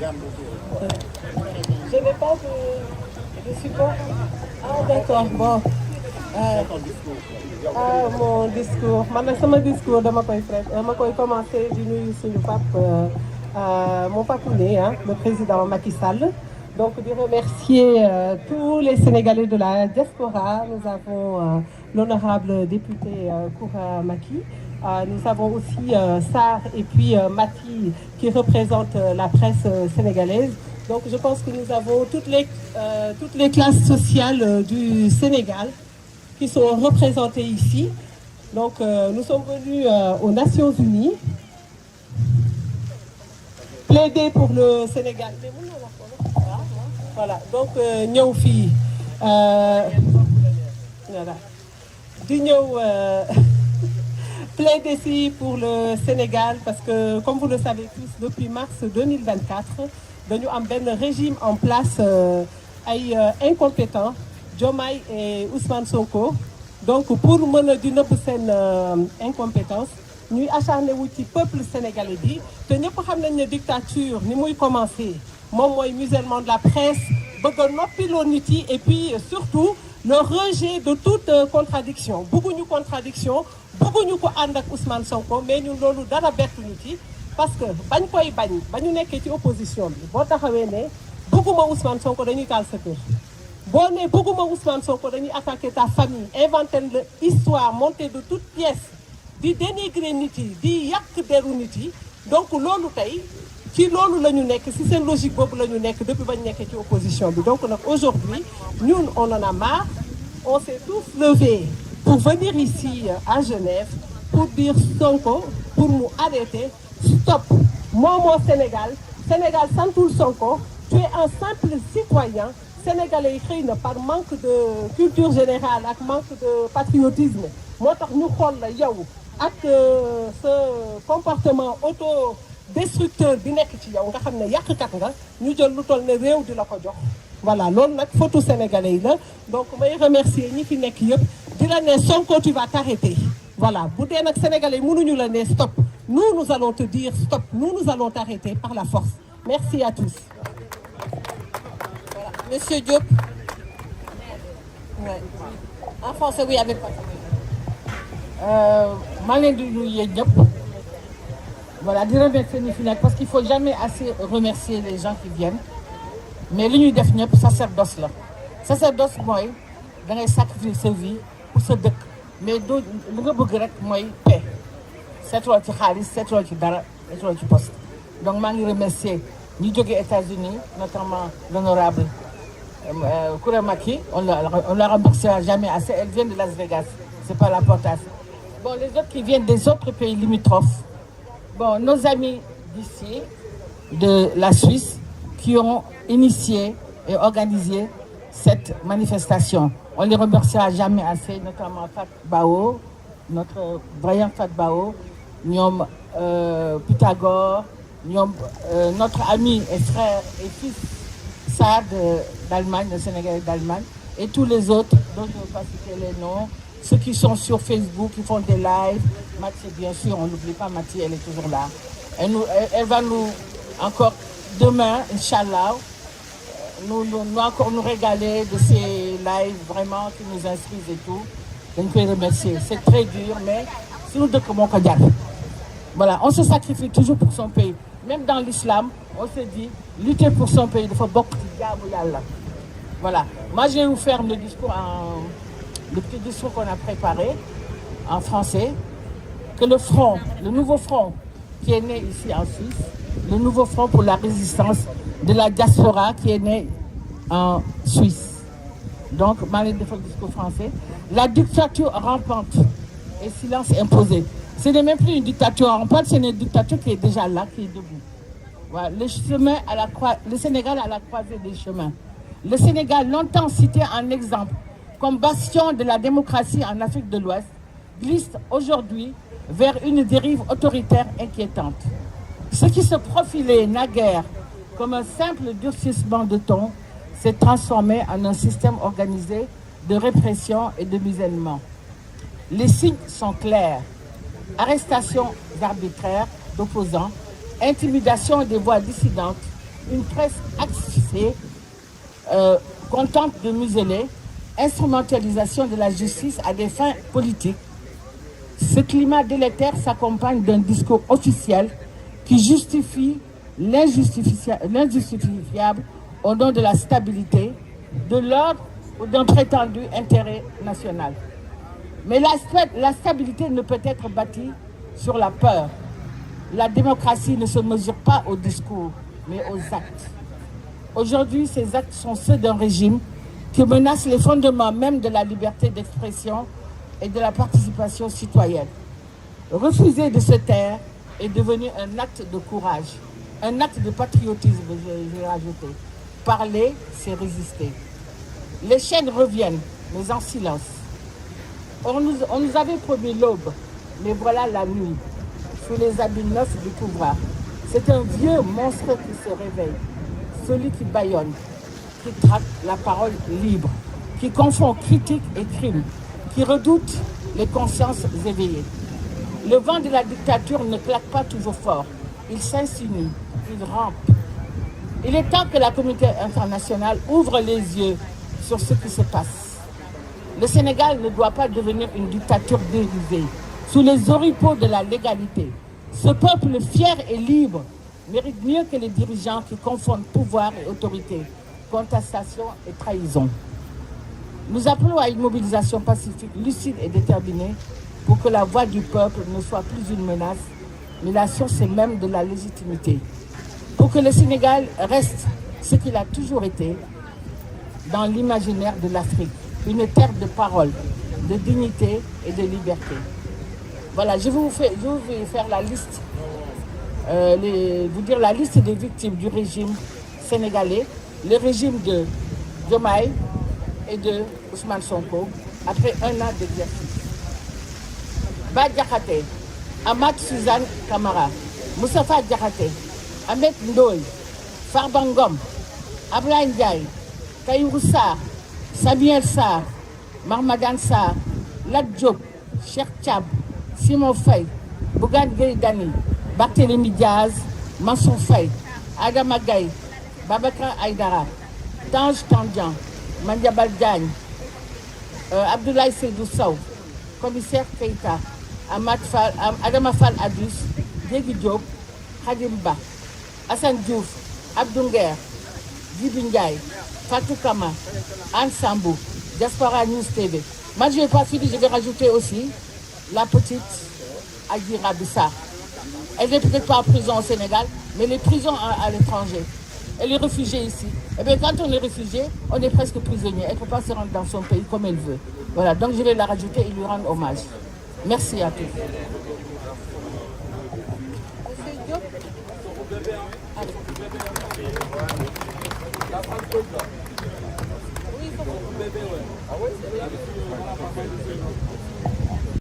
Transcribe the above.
Je n'ai pas de support. Ah d'accord, bon. Mon discours man nag sama discours dama koy commencer di nuyu suñu mon papounet le président Macky Sall. Donc de remercier tous les Sénégalais de la diaspora. Nous avons l'honorable député Koura Macky. Nous avons aussi Sarr et puis Mati qui représentent la presse sénégalaise. Donc je pense que nous avons toutes les classes sociales du Sénégal qui sont représentées ici. Donc nous sommes venus aux Nations Unies plaider pour le Sénégal. Voilà, donc ñëw fii voilà di ñëw plaider ici pour le Sénégal parce que comme vous le savez tous depuis mars 2024 dañu am benn régime en place ay incompétents Diomaye et Ousmane Sonko. Donc pour mën a di nëbb seen incompétence ñuy acharné wu ci peuple sénégalais bi te ñëpp xam nañ ne dictature ni muy commencé moom mooy musellement de la presse bëgg a noppiloo nit yi et puis surtout le rejet de toute contradiction bëgguñu contradiction bëgguñu ko ànd ak Ousmane Sonko mais ñun loolu dara bettuñu ci parce que bañ koy bañ ba ñu nekkee ci opposition bi boo taxawee ne bëgguma Ousmane Sonko dañuy taal sa kër boo ne bëgguma Ousmane Sonko dañuy attaquer ta famille inventer l'histoire montée de toutes pièces di dénigrer nit yi di yàq deru nit yi donc loolu tey ci loolu la ñu nekk si seen logique boobu la ñu nekk depuis bañ nekkee ci opposition bi donc nag aujourd'hui ñun on en a marre on s'est tous levés pour venir ici à Genève pour dire Sonko pour mu arrêter stop moomoo Sénégal santul Sonko tu es un simple citoyen sénégalais yi xëy na par manque de culture générale ak manque de patriotisme moo tax ñu xool la yow ak ce comportement destructeur bi nekk ci yow nga xam ne yàqkat nga ñu jël lu toll ne réew di la ko jox voilà loolu nag photo sénégalais yi la donc may remercier ñi fi nekk yëpp di la ne Sonko tu vas t'arrêter voilà bu dee nag sénégalais yi mënuñu la ne stop nous allons te dire stop nous allons t'arrêter par la force merci à tous. Voilà. Monsieur Diop. Ouais. En français oui avec maa ngi leen di nuyu yéen ñëpp. Voilà, di remercier ñi fi nekk parce qu'il faut jamais assez remercier les gens qui viennent mais li ñuy def ñëpp sacerdoce la sacerdoce mooy da ngay sacrifier sa vie pour sa dëkk mais doo li nga bëgg rek mooy paix seetloo ci xaalis seetloo ci dara seetloo ci poste donc maa ngi remercier ñi jógee États-Unis notamment l'honorable Koura Macky on la remerciera jamais assez elle vient de Las Vegas c'est pas la porte-à-faux. Bon les autres qui viennent des autres pays limitrophes. Bon, nos amis d'ici, de la Suisse, qui ont initié et organisé cette manifestation. On les remerciera jamais assez, notamment Fat Bao, notre brillant Fat Bao, ñoom Pythagore, ñoom notre ami et frère et fils Sarr d'Allemagne, le Sénégalais d'Allemagne, et tous les autres, dont je ne vais pas citer les noms, ceux qui sont sur Facebook, qui font des lives. Mathieu, bien sûr, on n'oublie pas Mathieu, elle est toujours là. Elle va nous, encore demain, Inch'Allah, nous régaler de ces lives vraiment qui nous instruisent et tout. Je peux remercier. C'est très dur, mais c'est nous deux comme on peut dire. Voilà, on se sacrifie toujours pour son pays. Même dans l'islam, on se dit, lutter pour son pays, il faut beaucoup de diable. Voilà. Moi, je vais vous faire le petit discours qu'on a préparé en français. Que le nouveau front qui est né ici en Suisse, le nouveau front pour la résistance de la diaspora qui est né en Suisse. Donc, malgré le discours français, la dictature rampante et silence imposé. Ce n'est même plus une dictature rampante, c'est une dictature qui est déjà là, qui est debout. Voilà, le Sénégal à la croisée des chemins. Le Sénégal, longtemps cité en exemple comme bastion de la démocratie en Afrique de l'Ouest, glisse aujourd'hui vers une dérive autoritaire inquiétante. Ce qui se profilait naguère comme un simple durcissement de ton s'est transformé en un système organisé de répression et de musellement. Les signes sont clairs. Arrestations arbitraires d'opposants, intimidation des voix dissidentes, une presse asphyxiée, contente de museler, instrumentalisation de la justice à des fins politiques. Ce climat délétère s'accompagne d'un discours officiel qui justifie l'injustifiable au nom de la stabilité, de l'ordre ou d'un prétendu intérêt national. Mais la stabilité ne peut être bâtie sur la peur. La démocratie ne se mesure pas au discours, mais aux actes. Aujourd'hui, ces actes sont ceux d'un régime qui menace les fondements même de la liberté d'expression et de la participation citoyenne. Refuser de se taire est devenu un acte de courage, un acte de patriotisme, j'ai rajouté. Parler, c'est résister. Les chaînes reviennent, mais en silence. On nous avait promis l'aube, mais voilà la nuit, sous les habits neufs du pouvoir. C'est un vieux monstre qui se réveille, celui qui bâillonne, qui traque la parole libre, qui confond critique et crime, qui redoute les consciences éveillées. Le vent de la dictature ne claque pas toujours fort, il s'insinue, il rampe. Il est temps que la communauté internationale ouvre les yeux sur ce qui se passe. Le Sénégal ne doit pas devenir une dictature dérivée, sous les oripeaux de la légalité. Ce peuple fier et libre mérite mieux que les dirigeants qui confondent pouvoir et autorité, contestation et trahison. Nous appelons à une mobilisation pacifique, lucide et déterminée pour que la voix du peuple ne soit plus une menace, mais la source même de la légitimité. Pour que le Sénégal reste ce qu'il a toujours été dans l'imaginaire de l'Afrique, une terre de parole, de dignité et de liberté. Voilà, je vais vous faire la liste, vous dire la liste des victimes du régime sénégalais, le régime de Diomaye et de Ousmane Sonko, après un an d'exercice. Bah Diakhaté, Amath Suzanne Camara, Moustapha Diakhaté, Ahmed Ndoye, Farba Ngom, Ablaye Ndiaye, Tahirou Sarr, Samuel Sarr, Mahmadane Sarr, Lat Diop, Cheikh Thiam, Simon Faye, Bougane Gueye Dany, Barthélémy Diaz, Mansour Faye, Adama Gaye, Babacar Aïdara, Tange Tandian, Mandiambal Diagne, Abdoulaye Seydou Sow, Commissaire Keïta, Adama Fall Adus, Diégui Diop, Khadim Ba, Hassan Diouf, Abdou Nguer, Djibi Ndiaye, Fatou Kama, Anne Sambou, Diaspora News TV. Moi, je n'ai pas fini, je vais rajouter aussi la petite Adjira Bissa. Elle n'est peut-être pas en prison au Sénégal, mais les prisons à l'étranger. Elle est réfugiée ici. Et bien, quand on est réfugié, on est presque prisonnier. Elle ne peut pas se rendre dans son pays comme elle veut. Voilà, donc je vais la rajouter et lui rendre hommage. Merci à tous. Oui, il faut